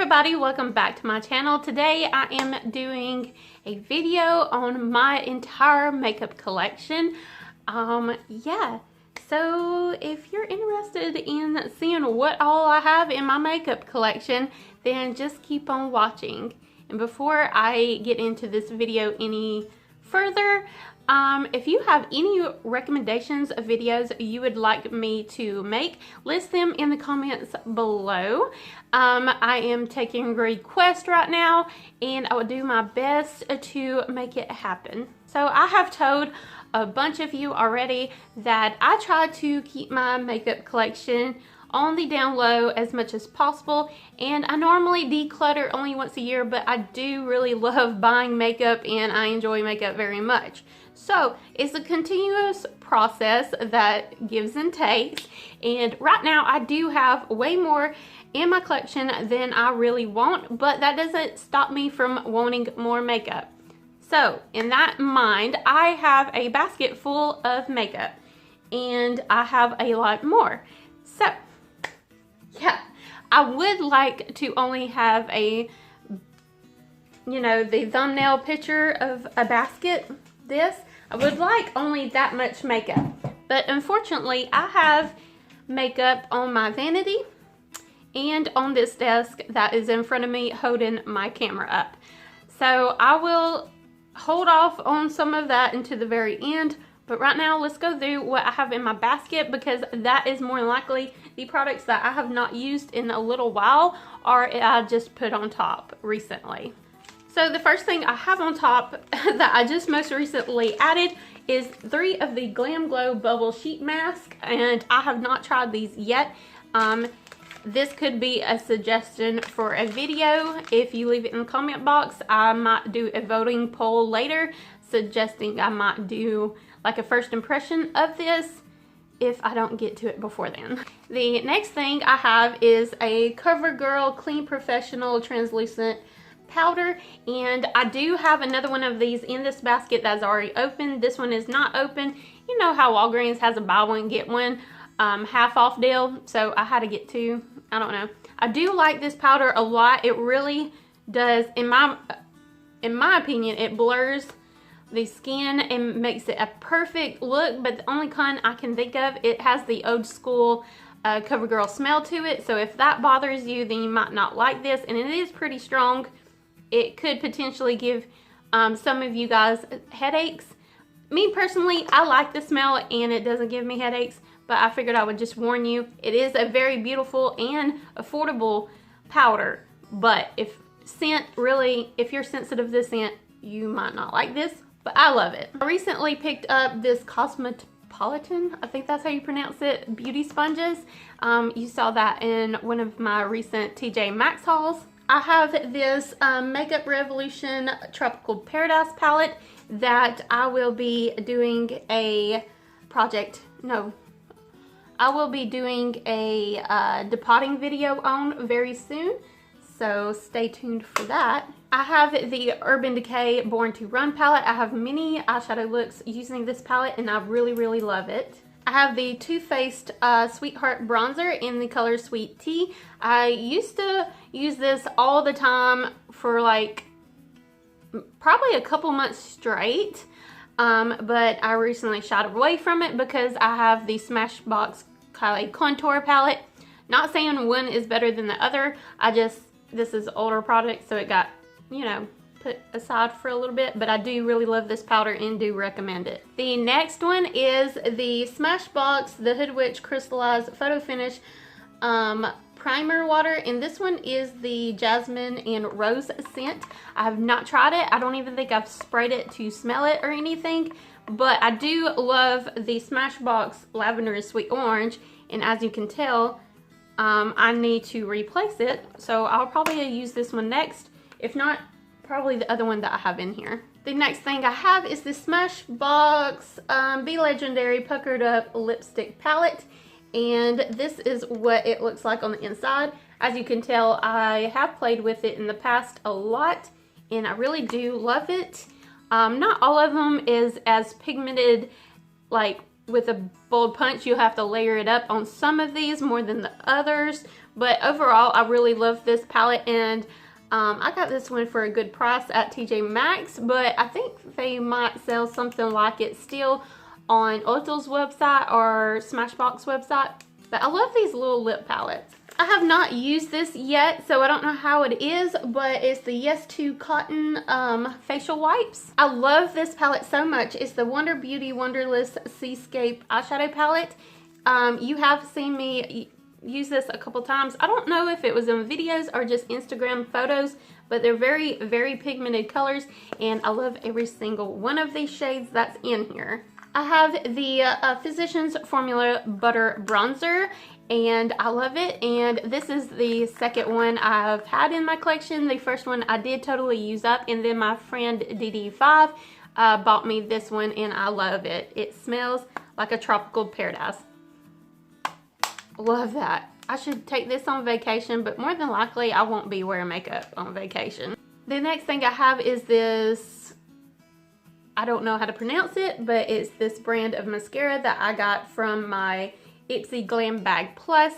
everybody, welcome back to my channel. Today I am doing a video on my entire makeup collection. So if you're interested in seeing what all I have in my makeup collection, then just keep on watching. And before I get into this video any further, if you have any recommendations of videos you would like me to make, list them in the comments below. I am taking requests right now and I will do my best to make it happen. So I have told a bunch of you already that I try to keep my makeup collection on the down low as much as possible, and I normally declutter only once a year, but I do really love buying makeup and I enjoy makeup very much. So it's a continuous process that gives and takes, and right now I do have way more in my collection than I really want, but that doesn't stop me from wanting more makeup. So in that mind, I have a basket full of makeup and I have a lot more. So yeah, I would like to only have a, the thumbnail picture of a basket. I would like only that much makeup, but unfortunately I have makeup on my vanity and on this desk that is in front of me holding my camera up. So I will hold off on some of that into the very end, but right now let's go through what I have in my basket, because that is more likely the products that I have not used in a little while or I just put on top recently. So the first thing I have on top that I just most recently added is 3 of the Glam Glow Bubble Sheet Mask, and I have not tried these yet. This could be a suggestion for a video. If you leave it in the comment box, I might do a voting poll later suggesting I might do like a first impression of this if I don't get to it before then. The next thing I have is a CoverGirl Clean Professional Translucent Powder, and I do have another one of these in this basket that's already open. This one is not open. You know how Walgreens has a buy one get one half off deal, so I had to get 2. I don't know. I do like this powder a lot. It really does, in my opinion, it blurs the skin and makes it a perfect look, but the only con I can think of, it has the old school CoverGirl smell to it, so if that bothers you, then you might not like this, and it is pretty strong. It could potentially give some of you guys headaches. Me personally, I like the smell and it doesn't give me headaches, but I figured I would just warn you. It is a very beautiful and affordable powder, but if you're sensitive to scent, you might not like this, but I love it. I recently picked up this Cosmopolitan, I think that's how you pronounce it, beauty sponges. You saw that in one of my recent TJ Maxx hauls. I have this Makeup Revolution Tropical Paradise palette that I will be doing a depotting video on very soon, so stay tuned for that. I have the Urban Decay Born to Run palette. I have many eyeshadow looks using this palette and I really, really love it. I have the Too Faced Sweetheart Bronzer in the color Sweet Tea. I used to use this all the time for like probably a couple months straight, but I recently shied away from it because I have the Smashbox Kylie Contour palette. Not saying one is better than the other, this is older product, so it got, put aside for a little bit, but I do really love this powder and do recommend it. The next one is the Smashbox The Hood Witch Crystallized Photo Finish Primer Water, and this one is the Jasmine and Rose scent. I have not tried it. I don't even think I've sprayed it to smell it or anything, but I do love the Smashbox Lavender and Sweet Orange, and as you can tell, I need to replace it, so I'll probably use this one next. If not, probably the other one that I have in here. The next thing I have is the Smashbox Be Legendary Puckered Up Lipstick Palette, and this is what it looks like on the inside. As you can tell, I have played with it in the past a lot and I really do love it. Not all of them is as pigmented like with a bold punch, you have to layer it up on some of these more than the others. But overall, I really love this palette, and I got this one for a good price at TJ Maxx, but I think they might sell something like it still on Ulta's website or Smashbox website. But I love these little lip palettes. I have not used this yet, so I don't know how it is, but it's the Yes To Cotton facial wipes. I love this palette so much. It's the Wonder Beauty Wonderless Seascape eyeshadow palette. You have seen me use this a couple times. I don't know if it was in videos or just Instagram photos, but they're very, very pigmented colors, and I love every single one of these shades that's in here. I have the Physicians Formula Butter Bronzer, and I love it, and this is the second one I've had in my collection. The first one I did totally use up, and then my friend DD5 bought me this one, and I love it. It smells like a tropical paradise. Love that. I should take this on vacation, but more than likely I won't be wearing makeup on vacation. The next thing I have is this, I don't know how to pronounce it, but it's this brand of mascara that I got from my Ipsy Glam Bag Plus,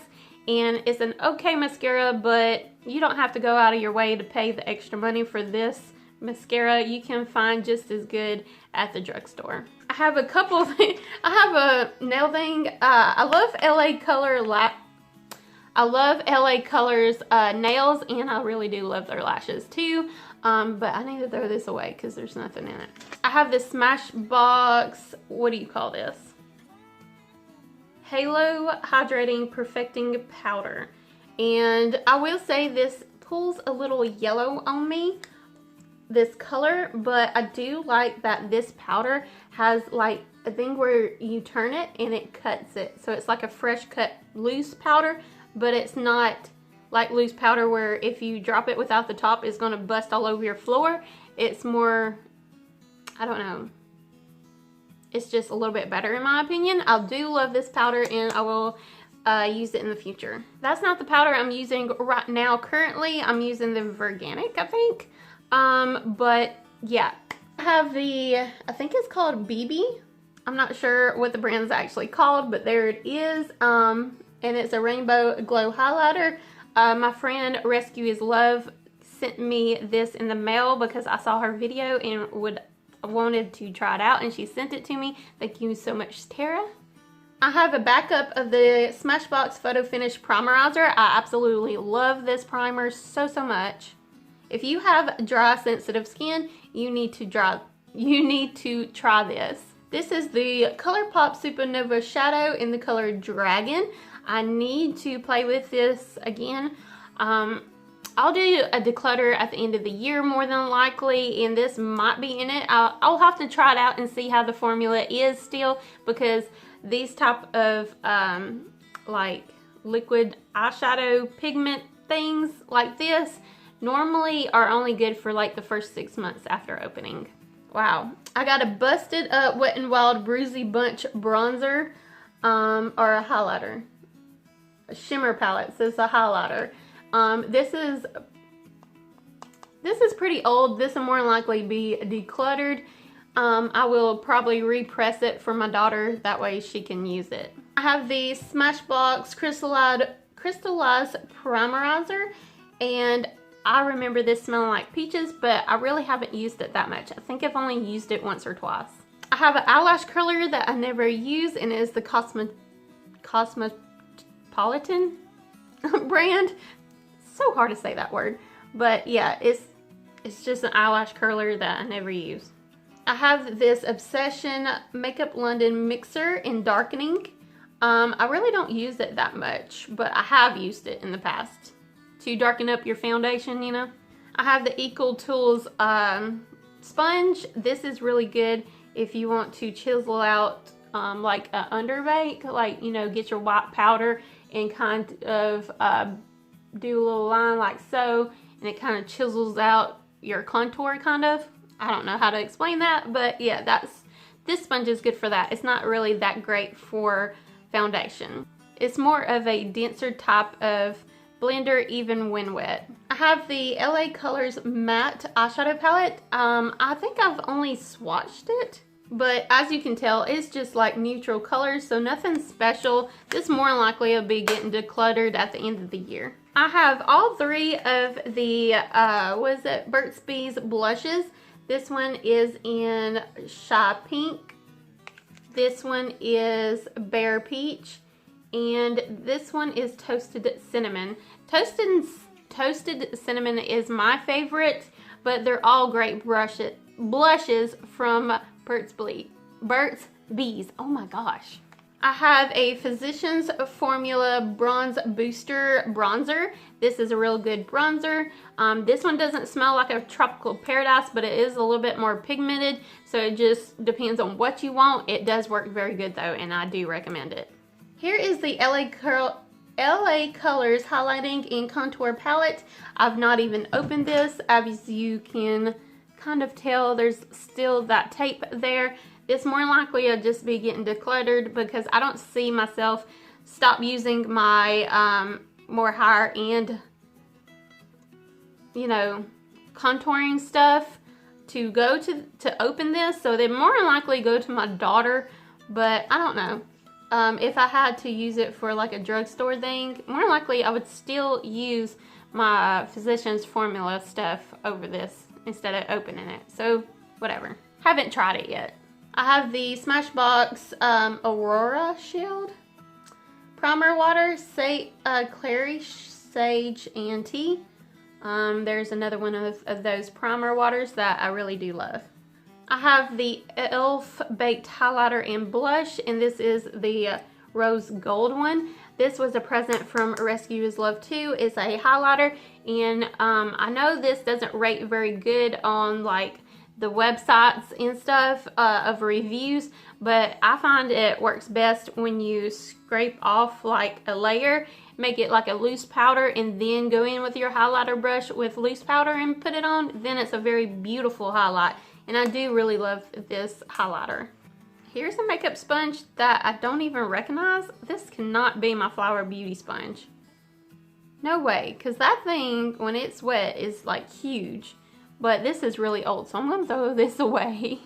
and it's an okay mascara, but you don't have to go out of your way to pay the extra money for this mascara. You can find just as good at the drugstore. I have a couple of things. I have a nail thing. I love LA Colors nails, and I really do love their lashes too. But I need to throw this away because there's nothing in it. I have this Smashbox, what do you call this? Halo Hydrating Perfecting Powder. And I will say this pulls a little yellow on me, this color, but I do like that this powder has like a thing where you turn it and it cuts it. So it's like a fresh cut loose powder, but it's not like loose powder where if you drop it without the top it's gonna bust all over your floor. It's more, I don't know, it's just a little bit better in my opinion. I do love this powder, and I will use it in the future. That's not the powder I'm using right now. Currently I'm using the Verganic, I think. But yeah, I have the, I think it's called BB. I'm not sure what the brand's actually called, but there it is. And it's a Rainbow Glow highlighter. My friend Rescue Is Love sent me this in the mail because I saw her video and wanted to try it out, and she sent it to me. Thank you so much, Tara. I have a backup of the Smashbox Photo Finish Primerizer. I absolutely love this primer so much. If you have dry, sensitive skin, you need to try this. This is the ColourPop Supernova Shadow in the color Dragon. I need to play with this again. I'll do a declutter at the end of the year more than likely, and this might be in it. I'll have to try it out and see how the formula is still, because these type of like liquid eyeshadow pigment things like this normally are only good for like the first 6 months after opening. Wow. I got a Busted Up Wet n Wild Bruisey Bunch bronzer, or a highlighter. A shimmer palette, so it's a highlighter. This is pretty old. This will more than likely be decluttered. I will probably repress it for my daughter, that way she can use it. I have the Smashbox Crystallized Primerizer, and I remember this smelling like peaches, but I really haven't used it that much. I think I've only used it once or twice. I have an eyelash curler that I never use, and it is the Cosmopolitan brand. So hard to say that word, but yeah, it's just an eyelash curler that I never use. I have this Obsession Makeup London Mixer in Darkening. I really don't use it that much, but I have used it in the past to darken up your foundation, you know. I have the Equal Tools sponge. This is really good if you want to chisel out like an underbake, like, you know, get your white powder and kind of do a little line like so, and it kind of chisels out your contour kind of. I don't know how to explain that, but yeah, this sponge is good for that. It's not really that great for foundation. It's more of a denser type of blender even when wet. I have the LA Colors Matte Eyeshadow Palette. I think I've only swatched it But as you can tell, it's just like neutral colors, so nothing special. This more likely will be getting decluttered at the end of the year. I have all three of the, what is it, Burt's Bees blushes. This one is in Shy Pink. This one is Bare Peach. And this one is Toasted Cinnamon. Toasted Cinnamon is my favorite, but they're all great blushes from Burt's Bees. Oh my gosh. I have a Physicians Formula Bronze Booster Bronzer. This is a real good bronzer. This one doesn't smell like a tropical paradise, but it is a little bit more pigmented, so it just depends on what you want. It does work very good though, and I do recommend it. Here is the LA Colors Highlighting and Contour Palette. I've not even opened this. As you can kind of tell, there's still that tape there. This more likely will just be getting decluttered because I don't see myself stop using my more higher end, you know, contouring stuff to go to open this. So they more likely go to my daughter, but I don't know. If I had to use it for like a drugstore thing, more likely I would still use my Physicians Formula stuff over this instead of opening it. So whatever. Haven't tried it yet. I have the Smashbox Aurora Shield Primer Water, Clary, Sage, and Tea. There's another one of those primer waters that I really do love. I have the e.l.f. Baked Highlighter and Blush, and this is the Rose Gold one. This was a present from Rescue is Love Too. It's a highlighter, and I know this doesn't rate very good on like the websites and stuff of reviews, but I find it works best when you scrape off like a layer, make it like a loose powder, and then go in with your highlighter brush with loose powder and put it on. Then it's a very beautiful highlight, and I do really love this highlighter. Here's a makeup sponge that I don't even recognize. This cannot be my Flower Beauty sponge. No way, because that thing, when it's wet, is like huge. But this is really old, so I'm going to throw this away.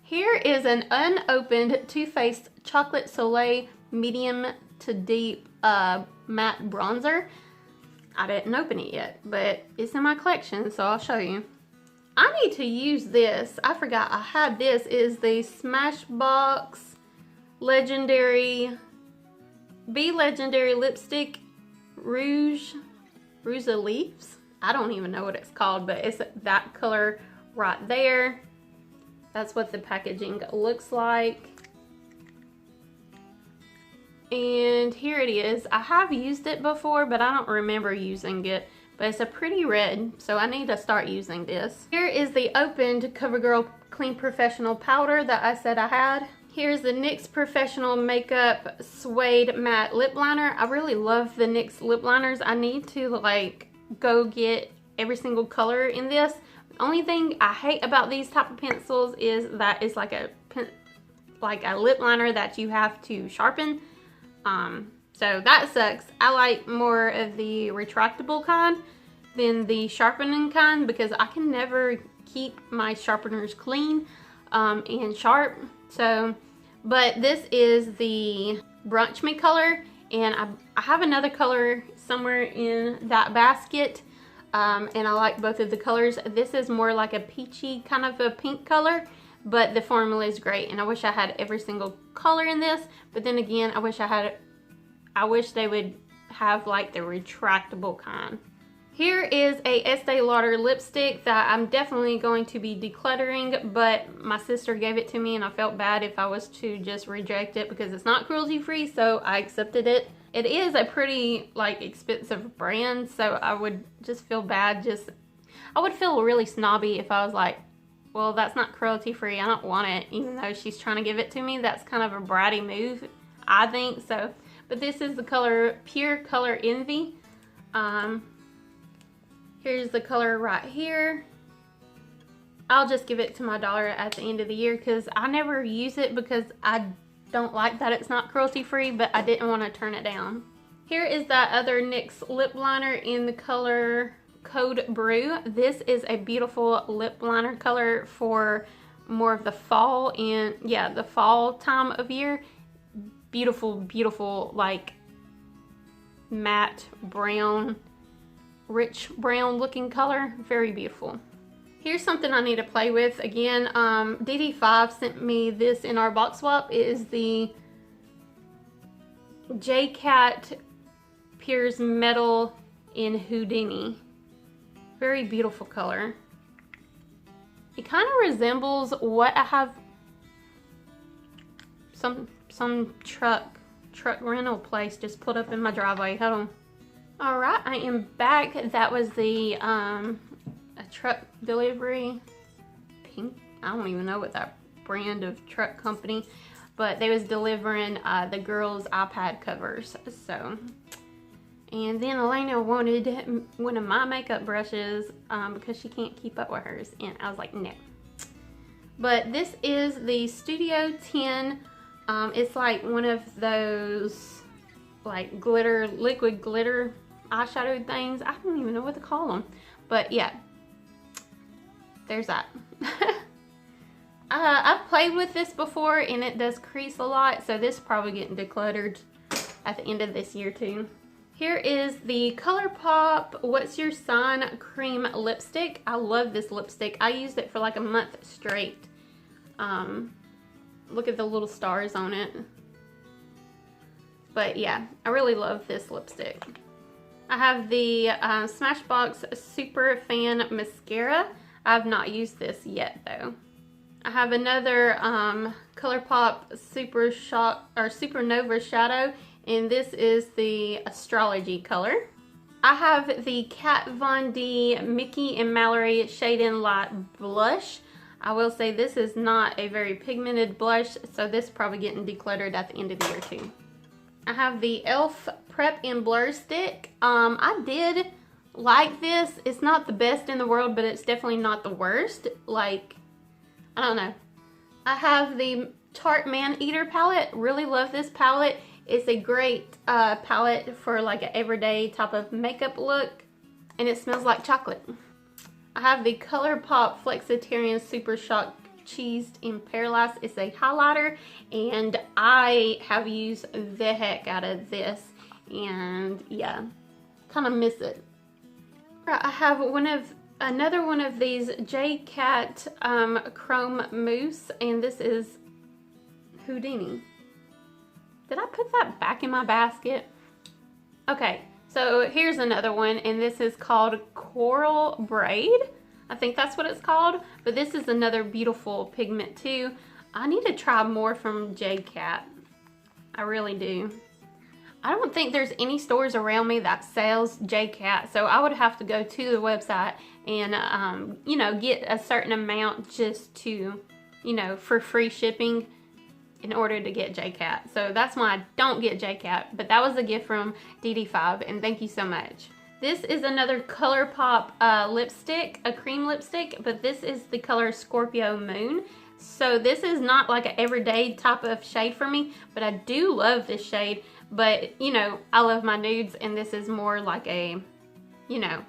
Here is an unopened Too Faced Chocolate Soleil Medium to Deep Matte Bronzer. I didn't open it yet, but it's in my collection, so I'll show you. I need to use this. I forgot I had this. Is the Smashbox Legendary Lipstick Rouge Leaves. I don't even know what it's called, but it's that color right there. That's what the packaging looks like. And here it is. I have used it before, but I don't remember using it. But it's a pretty red, so I need to start using this. Here is the opened CoverGirl Clean Professional Powder that I said I had. Here's the NYX Professional Makeup Suede Matte Lip Liner. I really love the NYX lip liners. I need to like go get every single color in this. The only thing I hate about these type of pencils is that it's like a lip liner that you have to sharpen. So that sucks. I like more of the retractable kind than the sharpening kind because I can never keep my sharpeners clean and sharp. So, but this is the Brunch Me color, and I have another color somewhere in that basket, and I like both of the colors. This is more like a peachy kind of a pink color, but the formula is great, and I wish I had every single color in this, but then again, I wish they would have like the retractable kind. Here is a Estee Lauder lipstick that I'm definitely going to be decluttering, but my sister gave it to me and I felt bad if I was to just reject it because it's not cruelty free, so I accepted it. It is a pretty like expensive brand, so I would just feel bad. I would feel really snobby if I was like, well, that's not cruelty free, I don't want it, even though she's trying to give it to me. That's kind of a bratty move, I think so. But this is the color Pure Color Envy. Here's the color right here. I'll just give it to my daughter at the end of the year because I never use it because I don't like that it's not cruelty free, but I didn't want to turn it down. Here is that other NYX lip liner in the color Code Brew. This is a beautiful lip liner color for more of the fall and yeah, the fall time of year. Beautiful, beautiful, like matte brown, rich brown looking color. Very beautiful. Here's something I need to play with. Again, DD5 sent me this in our box swap. It is the J-Cat Piers Metal in Houdini. Very beautiful color. It kind of resembles what I have, some truck rental place just put up in my driveway. Hold on. All right, I am back. That was the a truck delivery. Pink. I don't even know what that brand of truck company, but they was delivering the girls' iPad covers. So, and then Elena wanted one of my makeup brushes because she can't keep up with hers, and I was like, no. But this is the Studio 10. It's like one of those like glitter, liquid glitter eyeshadow things. I don't even know what to call them, but yeah, there's that. I've played with this before and it does crease a lot, so this is probably getting decluttered at the end of this year too. Here is the ColourPop What's Your Sign Cream Lipstick. I love this lipstick. I used it for like a month straight. Look at the little stars on it. But yeah, I really love this lipstick. I have the Smashbox Super Fan Mascara. I've not used this yet though. I have another ColourPop Supernova Shadow, and this is the Astrology color. I have the Kat Von D Mickey and Mallory Shade and Light Blush. I will say this is not a very pigmented blush, so this is probably getting decluttered at the end of the year too. I have the e.l.f. Prep and Blur Stick. I did like this. It's not the best in the world, but it's definitely not the worst. Like, I don't know. I have the Tarte Man-Eater palette. Really love this palette. It's a great palette for like an everyday type of makeup look, and it smells like chocolate. I have the ColourPop Flexitarian Super Shock Cheesed in Paralyzed. It's a highlighter, and I have used the heck out of this, and yeah, kind of miss it. Right, I have another one of these J-Cat Chrome Mousse, and this is Houdini. Did I put that back in my basket? Okay, so here's another one, and this is called Coral Braid. I think that's what it's called, but this is another beautiful pigment too. I need to try more from J-Cat. I really do. I don't think there's any stores around me that sells J-Cat, so I would have to go to the website and, you know, get a certain amount just to, you know, for free shipping in order to get J-Cat. So that's why I don't get J-Cat, but that was a gift from DD5, and thank you so much. This is another ColourPop lipstick, a cream lipstick, but this is the color Scorpio Moon. So this is not like an everyday type of shade for me, but I do love this shade. But, you know, I love my nudes, and this is more like a, you know,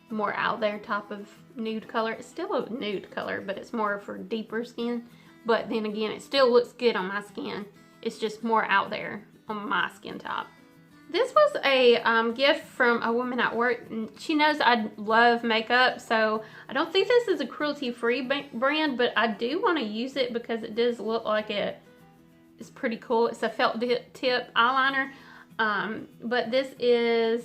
more out there type of nude color. It's still a nude color, but it's more for deeper skin. But then again, it still looks good on my skin. It's just more out there on my skin type. This was a gift from a woman at work, and she knows I love makeup, so I don't think this is a cruelty-free brand, but I do want to use it because it does look like it is pretty cool. It's a felt tip eyeliner, but this is,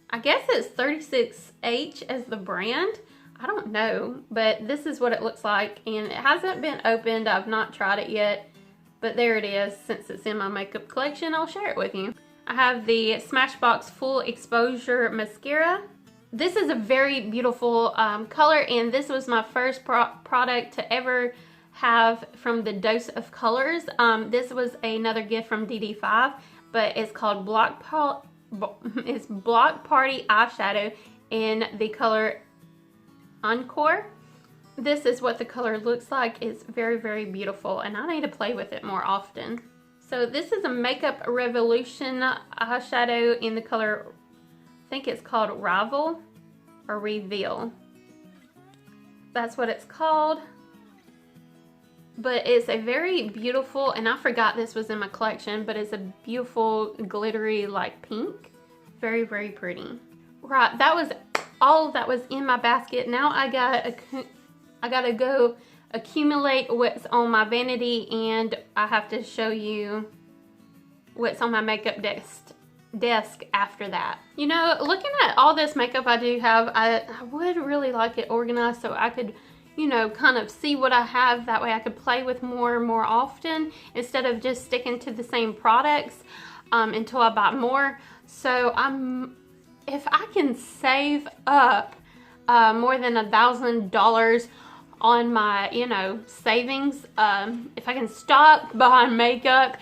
I guess it's 36H as the brand. I don't know, but this is what it looks like, and it hasn't been opened. I've not tried it yet, but there it is. Since it's in my makeup collection, I'll share it with you. I have the Smashbox Full Exposure Mascara. This is a very beautiful color, and this was my first product to ever have from the Dose of Colors. This was another gift from DD5, but it's called Block Party Eyeshadow in the color Encore. This is what the color looks like. It's very, very beautiful, and I need to play with it more often. So this is a Makeup Revolution eyeshadow in the color, I think it's called Rival or Reveal. That's what it's called. but it's a very beautiful, and I forgot this was in my collection, but it's a beautiful glittery like pink. Very, very pretty. Right, that was all that was in my basket. Now I gotta go accumulate what's on my vanity, and I have to show you what's on my makeup desk after that. You know, looking at all this makeup I do have, I would really like it organized so I could, you know, kind of see what I have. That way I could play with more often instead of just sticking to the same products until I buy more. So if I can save up more than $1,000 on my, you know, savings, if I can stop buying makeup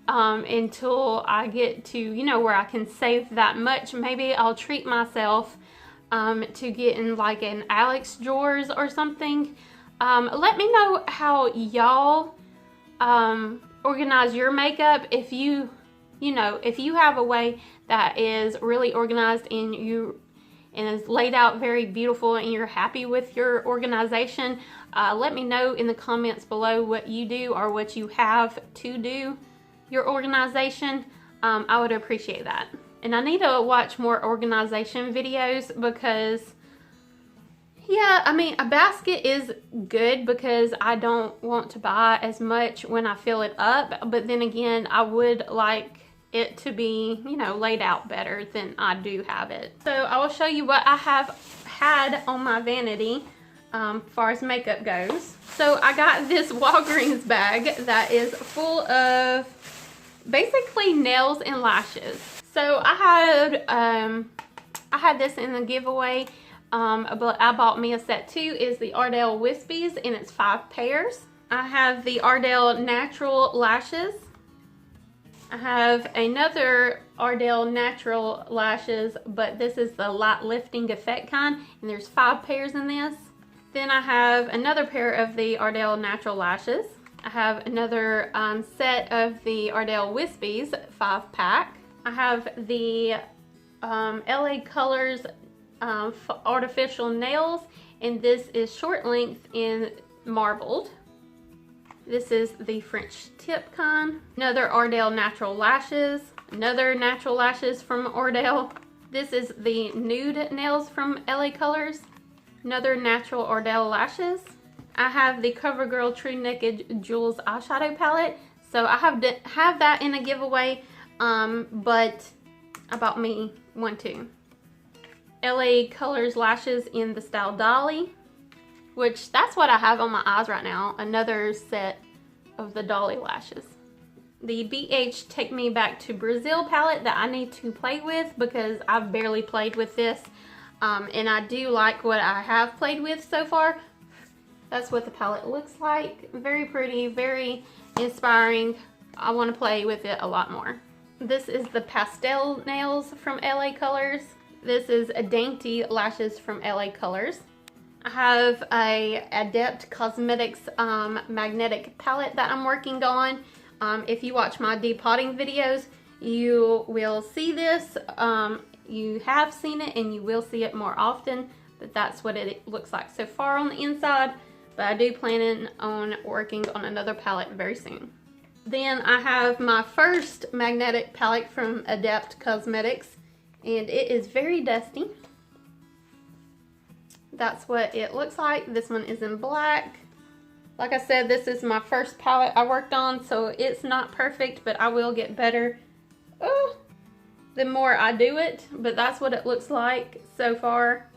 until I get to, you know, where I can save that much, maybe I'll treat myself to get in like an Alex drawers or something. Let me know how y'all organize your makeup. If you know, if you have a way that is really organized and is laid out very beautiful and you're happy with your organization, let me know in the comments below what you do or what you have to do your organization. I would appreciate that. And I need to watch more organization videos because, yeah, I mean, a basket is good because I don't want to buy as much when I fill it up. But then again, I would like it to be, you know, laid out better than I do have it. So I will show you what I have had on my vanity as far as makeup goes. So I got this Walgreens bag that is full of basically nails and lashes. So I had this in the giveaway, but I bought me a set too. Is the Ardell Wispies, and it's 5 pairs. I have the Ardell Natural Lashes. I have another Ardell Natural Lashes, but this is the light lifting effect kind, and there's 5 pairs in this. Then I have another pair of the Ardell Natural Lashes. I have another set of the Ardell Wispies 5-pack. I have the LA Colors Artificial Nails, and this is short length in marbled. This is the French tip kind. Another Ardell Natural Lashes. Another Natural Lashes from Ardell. This is the Nude Nails from LA Colors. Another Natural Ardell Lashes. I have the CoverGirl True Naked Jewels eyeshadow palette. So I have that in a giveaway, but I bought me one too. LA Colors lashes in the style Dolly, which that's what I have on my eyes right now. Another set of the Dolly lashes. The BH Take Me Back to Brazil palette that I need to play with because I've barely played with this, and I do like what I have played with so far. That's what the palette looks like. Very pretty, very inspiring. I want to play with it a lot more. This is the Pastel Nails from LA Colors. This is a Dainty Lashes from LA Colors. I have a Adept Cosmetics magnetic palette that I'm working on. If you watch my depotting videos, you will see this. You have seen it and you will see it more often, but that's what it looks like so far on the inside. But I do plan on working on another palette very soon. Then I have my first magnetic palette from Adept Cosmetics, and it is very dusty. That's what it looks like. This one is in black. Like I said, this is my first palette I worked on, so it's not perfect, but I will get better the more I do it. But that's what it looks like so far.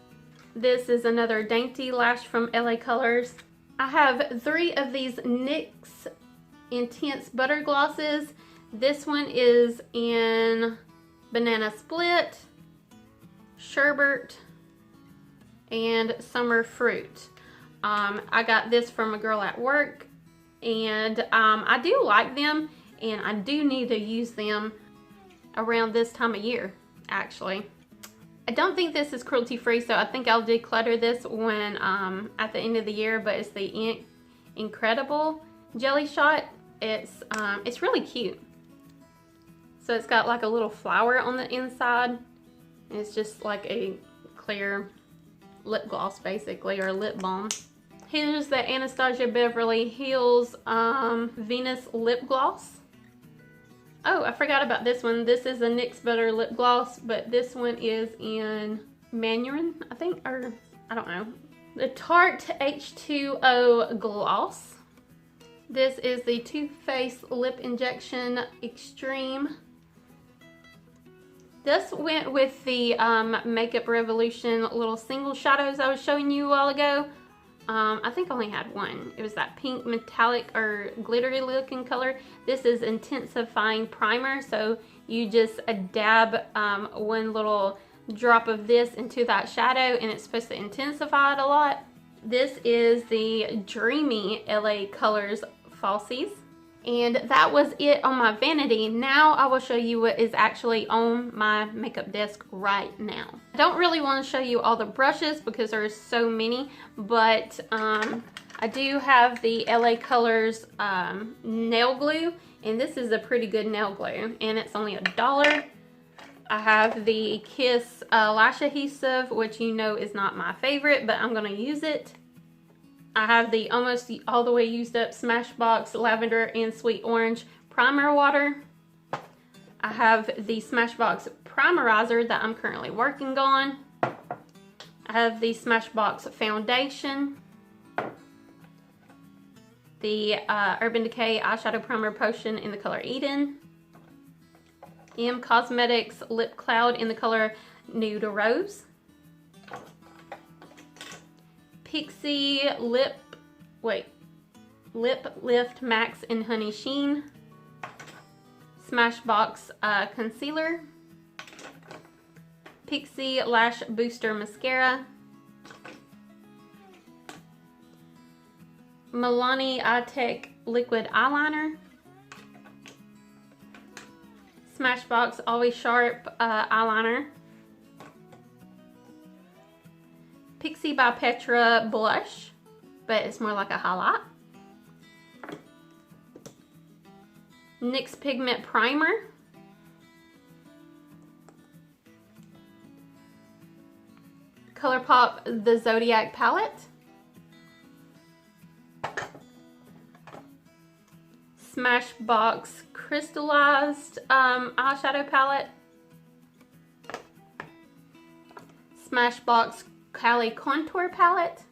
This is another Dainty Lash from LA Colors. I have 3 of these NYX Intense Butter Glosses. This one is in Banana Split, Sherbet, and Summer Fruit. I got this from a girl at work, and I do like them, and I do need to use them around this time of year, actually. I don't think this is cruelty free, so I think I'll declutter this when at the end of the year, but it's the Incredible Jelly Shot. It's really cute. So it's got like a little flower on the inside, and it's just like a clear lip gloss basically, or lip balm. Here's the Anastasia Beverly Hills Venus Lip Gloss. Oh, I forgot about this one. This is a NYX Butter Lip Gloss, but this one is in Mandarin, I think, or I don't know. The Tarte H2O Gloss. This is the Too Faced Lip Injection Extreme. This went with the Makeup Revolution little single shadows I was showing you a while ago. I think I only had one. It was that pink metallic or glittery looking color. This is Intensifying Primer, so you just dab one little drop of this into that shadow and it's supposed to intensify it a lot. This is the Dreamy LA Colors Falsies. And that was it on my vanity. Now I will show you what is actually on my makeup desk right now. I don't really want to show you all the brushes because there's so many, but I do have the LA Colors nail glue, and this is a pretty good nail glue, and it's only $1. I have the Kiss lash adhesive, which you know is not my favorite, but I'm going to use it. I have the almost all the way used up Smashbox Lavender and Sweet Orange Primer Water. I have the Smashbox Primerizer that I'm currently working on. I have the Smashbox Foundation. The Urban Decay Eyeshadow Primer Potion in the color Eden. Cosmetics Lip Cloud in the color Nude Rose. Pixi Lip Lift Max in Honey Sheen. Smashbox Concealer. Pixi Lash Booster Mascara. Milani Eye-Tech Liquid Eyeliner. Smashbox Always Sharp Eyeliner. Pixi by Petra blush, but it's more like a highlight. NYX Pigment Primer. ColourPop The Zodiac Palette. Smashbox Crystallized Eyeshadow Palette. Smashbox Cali Contour Palette.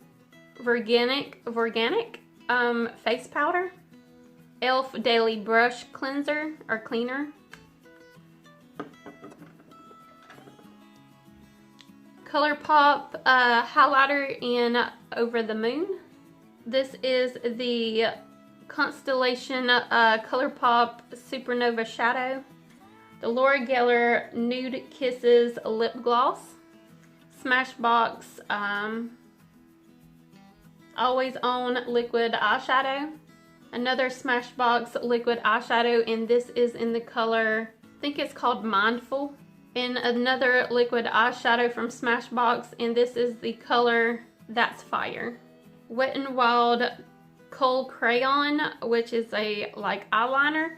Vorganic Face Powder. e.l.f. Daily Brush Cleanser or Cleaner. ColourPop Highlighter in Over the Moon. This is the Constellation ColourPop Supernova Shadow. The Laura Geller Nude Kisses Lip Gloss. Smashbox Always On Liquid Eyeshadow. Another Smashbox Liquid Eyeshadow, and this is in the color, I think it's called Mindful. And another liquid eyeshadow from Smashbox, and this is the color That's Fire. Wet n Wild Kohl Crayon, which is a like eyeliner.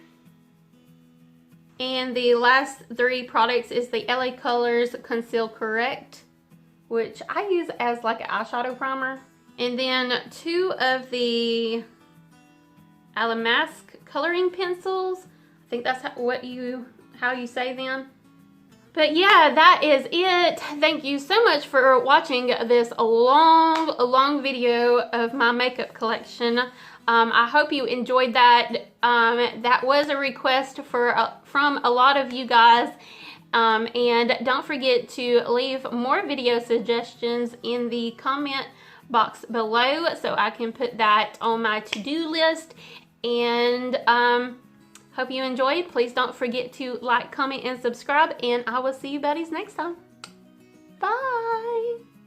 And the last three products is the LA Colors Conceal Correct, which I use as like an eyeshadow primer. And then two of the Alamask coloring pencils. I think that's how you say them. But yeah, that is it. Thank you so much for watching this long video of my makeup collection. I hope you enjoyed that. That was a request from a lot of you guys. And don't forget to leave more video suggestions in the comment box below so I can put that on my to-do list. And hope you enjoyed. Please don't forget to like, comment, and subscribe, and I will see you buddies next time. Bye!